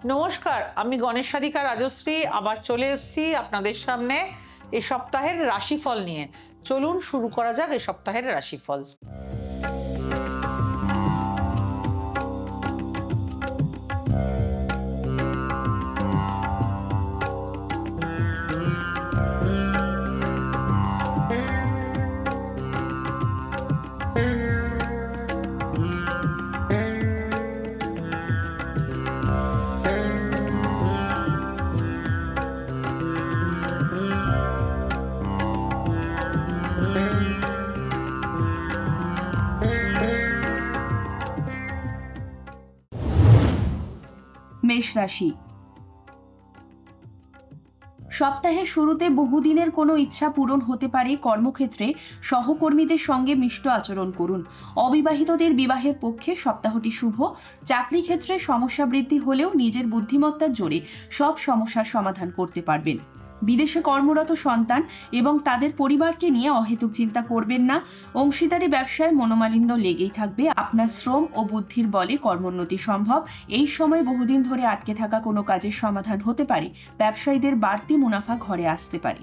নমস্কার, আমি গণেশ সাধিকা রাজশ্রী আবার চলে এসেছি আপনাদের সামনে এই সপ্তাহের রাশিফল নিয়ে। চলুন শুরু করা যাক এই সপ্তাহের রাশিফল। মেষ রাশি। সপ্তাহের শুরুতে বহুদিনের কোনো ইচ্ছা পূরণ হতে পারে। কর্মক্ষেত্রে সহকর্মীদের সঙ্গে মিষ্ট আচরণ করুন। অবিবাহিতদের বিবাহের পক্ষে সপ্তাহটি শুভ। চাকরি ক্ষেত্রে সমস্যা বৃদ্ধি হলেও নিজের বুদ্ধিমত্তার জোরে সব সমস্যার সমাধান করতে পারবেন। বিদেশে কর্মরত সন্তান এবং তাদের পরিবারকে নিয়ে অহেতুক চিন্তা করবেন না। অংশীদারি ব্যবসায় মনোমালিন্য লেগেই থাকবে। আপনার শ্রম ও বুদ্ধির বলে কর্মোন্নতি সম্ভব। এই সময় বহুদিন ধরে আটকে থাকা কোনো কাজের সমাধান হতে পারে। ব্যবসায়ীদের বাড়তি মুনাফা ঘরে আসতে পারে।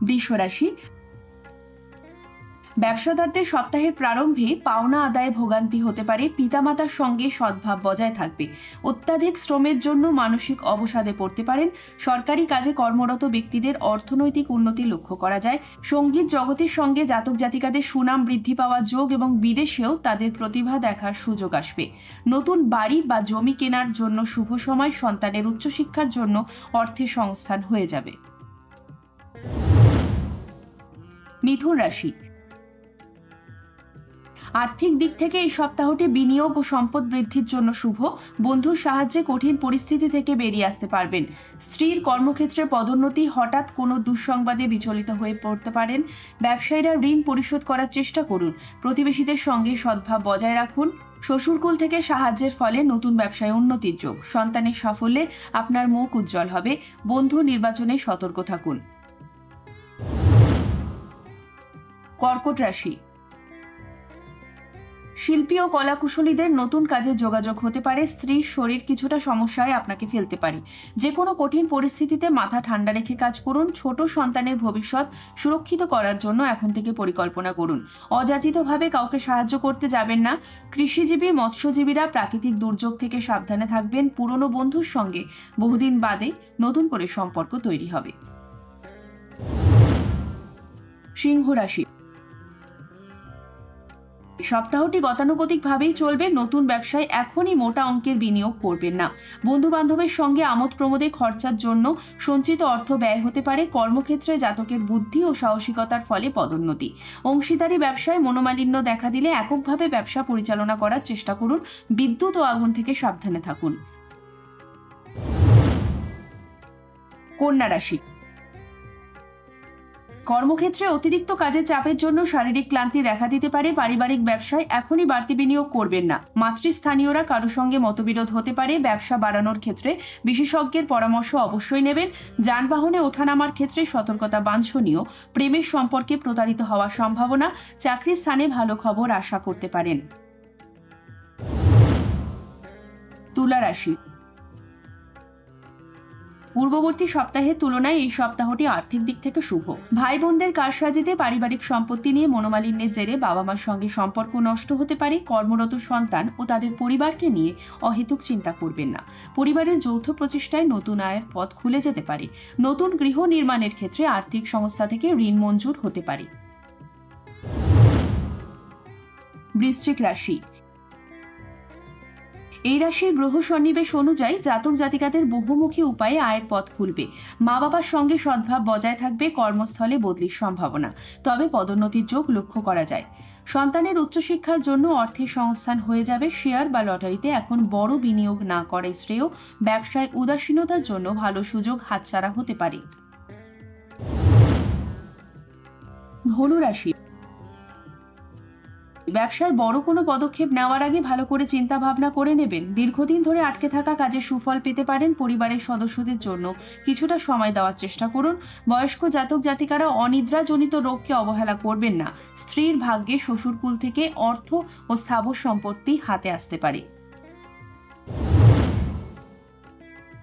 বৃষ রাশি। ব্যবসাদারদের সপ্তাহের প্রারম্ভে পাওনা আদায়ে ভোগান্তি হতে পারে। পিতামাতার সঙ্গে সদ্ভাব বজায় থাকবে। অত্যাধিক শ্রমের জন্য মানসিক অবসাদে পড়তে পারেন। সরকারি কাজে কর্মরত ব্যক্তিদের অর্থনৈতিক উন্নতি লক্ষ্য করা যায়। সঙ্গীত জগতের সঙ্গে জাতক জাতিকাদের সুনাম বৃদ্ধি পাওয়ার যোগ এবং বিদেশেও তাদের প্রতিভা দেখার সুযোগ আসবে। নতুন বাড়ি বা জমি কেনার জন্য শুভ সময়। সন্তানের উচ্চশিক্ষার জন্য অর্থের সংস্থান হয়ে যাবে। মিথুন রাশি। আর্থিক দিক থেকে এই সপ্তাহটি বিনিয়োগ ও সম্পদ বৃদ্ধির জন্য শুভ। বন্ধুর সাহায্যে কঠিন পরিস্থিতি থেকে বেরিয়ে আসতে পারবেন। স্ত্রীর কর্মক্ষেত্রে পদোন্নতি। হঠাৎ কোনো দুঃসংবাদে বিচলিত হয়ে পড়তে পারেন। ব্যবসায়ীরা ঋণ পরিশোধ করার চেষ্টা করুন। প্রতিবেশীদের সঙ্গে সদ্ভাব বজায় রাখুন। শ্বশুরকুল থেকে সাহায্যের ফলে নতুন ব্যবসায় উন্নতির যোগ। সন্তানের সাফল্যে আপনার মুখ উজ্জ্বল হবে। বন্ধু নির্বাচনে সতর্ক থাকুন। কর্কট রাশি। শিল্পী ও কলাকুশলীদের নতুন কাজে যোগাযোগ হতে পারে। স্ত্রীর শরীর কিছুটা সমস্যায় আপনাকে ফেলতে পারে। যে কোনো কঠিন পরিস্থিতিতে মাথা ঠান্ডা রেখে কাজ করুন। ছোট সন্তানের ভবিষ্যৎ সুরক্ষিত করার জন্য এখন থেকে পরিকল্পনা করুন। অযাচিতভাবে কাউকে সাহায্য করতে যাবেন না। কৃষিজীবী মৎস্যজীবীরা প্রাকৃতিক দুর্যোগ থেকে সাবধানে থাকবেন। পুরনো বন্ধুর সঙ্গে বহুদিন বাদে নতুন করে সম্পর্ক তৈরি হবে। সিংহ রাশি। সপ্তাহটি গতানুগতিকভাবেই চলবে। নতুন ব্যবসায় এখনই মোটা অঙ্কের বিনিয়োগ করবেন না। বন্ধু বান্ধবের সঙ্গে আমোদ প্রমোদে খরচার জন্য সঞ্চিত অর্থ ব্যয় হতে পারে। কর্মক্ষেত্রে জাতকের বুদ্ধি ও সাহসিকতার ফলে পদোন্নতি। অংশীদারি ব্যবসায় মনোমালিন্য দেখা দিলে এককভাবে ব্যবসা পরিচালনা করার চেষ্টা করুন। বিদ্যুৎ ও আগুন থেকে সাবধানে থাকুন। কন্যা রাশি। কর্মক্ষেত্রে অতিরিক্ত কাজের চাপের জন্য শারীরিক ক্লান্তি দেখা দিতে পারে। পারিবারিক ব্যবসায় এখনই বাড়তি বিনিয়োগ করবেন না। মাতৃস্থানীয়রা কারো সঙ্গে মতবিরোধ হতে পারে। ব্যবসা বাড়ানোর ক্ষেত্রে বিশেষজ্ঞের পরামর্শ অবশ্যই নেবেন। যানবাহনে ওঠানামার ক্ষেত্রে সতর্কতা বাঞ্ছনীয়। প্রেমের সম্পর্কে প্রতারিত হওয়ার সম্ভাবনা। চাকরির স্থানে ভালো খবর আশা করতে পারেন। তুলা রাশি। পূর্ববর্তী সপ্তাহের তুলনায় এই সপ্তাহটি আর্থিক দিক থেকে শুভ। ভাই বোনদের কারসাজিতে পারিবারিক সম্পত্তি নিয়ে মনোমালিন্যের জেরে বাবা মার সঙ্গে সম্পর্ক নষ্ট হতে পারে। কর্মরত সন্তান ও তাদের পরিবারকে নিয়ে অহেতুক চিন্তা করবেন না। পরিবারের যৌথ প্রচেষ্টায় নতুন আয়ের পথ খুলে যেতে পারে। নতুন গৃহ নির্মাণের ক্ষেত্রে আর্থিক সংস্থা থেকে ঋণ মঞ্জুর হতে পারে। বৃশ্চিক রাশি। এই রাশির গ্রহ সন্নিবেশ অনুযায়ী জাতক জাতিকাদের বহুমুখী উপায়ে আয়ের পথ খুলবে। মা বাবার সঙ্গে সদ্ভাব বজায় থাকবে। কর্মস্থলে বদলির সম্ভাবনা, তবে পদোন্নতির যোগ লক্ষ্য করা যায়। সন্তানের উচ্চশিক্ষার জন্য অর্থের সংস্থান হয়ে যাবে। শেয়ার বা লটারিতে এখন বড় বিনিয়োগ না করাই শ্রেয়। ব্যবসায় উদাসীনতার জন্য ভালো সুযোগ হাতছাড়া হতে পারে। ধনু রাশি। ব্যবসায় বড় কোনো পদক্ষেপ নেওয়ার আগে ভালো করে চিন্তা ভাবনা করে নেবেন। দীর্ঘদিন ধরে আটকে থাকা কাজে সুফল পেতে পারেন। পরিবারের সদস্যদের জন্য কিছুটা সময় দেওয়ার চেষ্টা করুন। বয়স্ক জাতক জাতিকারা অনিদ্রাজনিত রোগকে অবহেলা করবেন না। স্ত্রীর ভাগ্যে শ্বশুরকুল থেকে অর্থ ও স্থাবর সম্পত্তি হাতে আসতে পারে।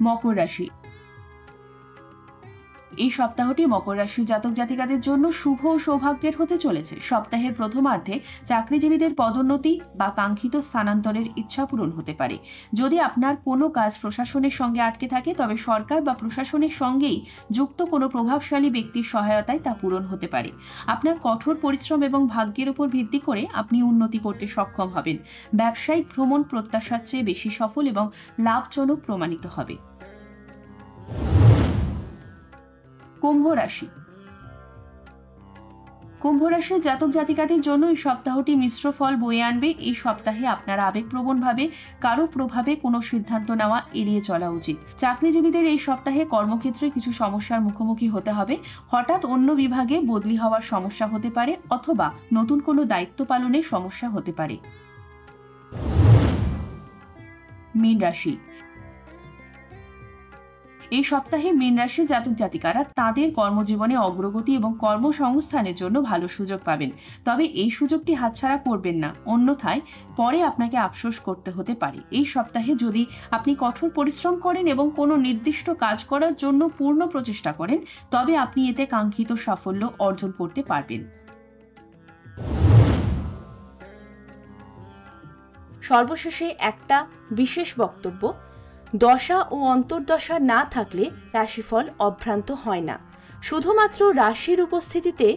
মকর রাশি। এই সপ্তাহটি মকর রাশির জাতক জাতিকাদের জন্য শুভ ও সৌভাগ্যের হতে চলেছে। সপ্তাহের প্রথমার্ধে চাকরিজীবীদের পদোন্নতি বা কাঙ্ক্ষিত স্থানান্তরের ইচ্ছা পূরণ হতে পারে। যদি আপনার কোনো কাজ প্রশাসনের সঙ্গে আটকে থাকে, তবে সরকার বা প্রশাসনের সঙ্গেই যুক্ত কোনো প্রভাবশালী ব্যক্তির সহায়তায় তা পূরণ হতে পারে। আপনার কঠোর পরিশ্রম এবং ভাগ্যের উপর ভিত্তি করে আপনি উন্নতি করতে সক্ষম হবেন। ব্যবসায়িক ভ্রমণ প্রত্যাশার চেয়ে বেশি সফল এবং লাভজনক প্রমাণিত হবে। কুম্ভ রাশি। কুম্ভ রাশির জাতক জাতিকাদের জন্য এই সপ্তাহটি মিশ্র ফল বয়ে আনবে। এই সপ্তাহে আপনার আবেগপ্রবণভাবে কারো প্রভাবে কোনো সিদ্ধান্ত নেওয়া এড়িয়ে চলা উচিত। চাকরিজীবীদের এই সপ্তাহে কর্মক্ষেত্রে কিছু সমস্যার মুখোমুখি হতে হবে। হঠাৎ অন্য বিভাগে বদলি হওয়ার সমস্যা হতে পারে, অথবা নতুন কোনো দায়িত্ব পালনে সমস্যা হতে পারে। মীন রাশি। এই সপ্তাহে মীন রাশির জাতক জাতিকারা তাদের কর্মজীবনে অগ্রগতি এবং কর্মসংস্থানের জন্য ভালো সুযোগ পাবেন। তবে এই সুযোগটি হাতছাড়া করবেন না, অন্যথায় পরে আপনাকে আফসোস করতে হতে পারে। এই সপ্তাহে যদি আপনি কঠোর পরিশ্রম করেন এবং কোনো নির্দিষ্ট কাজ করার জন্য পূর্ণ প্রচেষ্টা করেন, তবে আপনি এতে কাঙ্ক্ষিত সাফল্য অর্জন করতে পারবেন। সর্বশেষে একটা বিশেষ বক্তব্য: দশা ও অন্তর্দশা না থাকলে রাশিফল অভ্রান্ত হয় না। শুধুমাত্র রাশির উপস্থিতিতে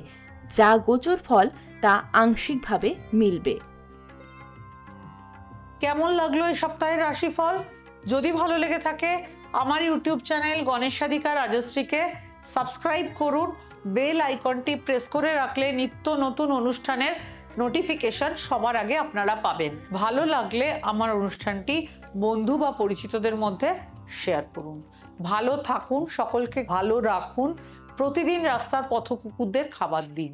যা গোচর ফল তা আংশিকভাবে মিলবে। কেমন লাগলো এই সপ্তাহের রাশিফল? যদি ভালো লেগে থাকে আমার ইউটিউব চ্যানেল গণেশ সাধিকা রাজশ্রীকে সাবস্ক্রাইব করুন। বেল আইকনটি প্রেস করে রাখলে নিত্য নতুন অনুষ্ঠানের নোটিফিকেশন সবার আগে আপনারা পাবেন। ভালো লাগলে আমার অনুষ্ঠানটি বন্ধু বা পরিচিতদের মধ্যে শেয়ার করুন। ভালো থাকুন, সকলকে ভালো রাখুন। প্রতিদিন রাস্তার পথ কুকুরদের খাবার দিন।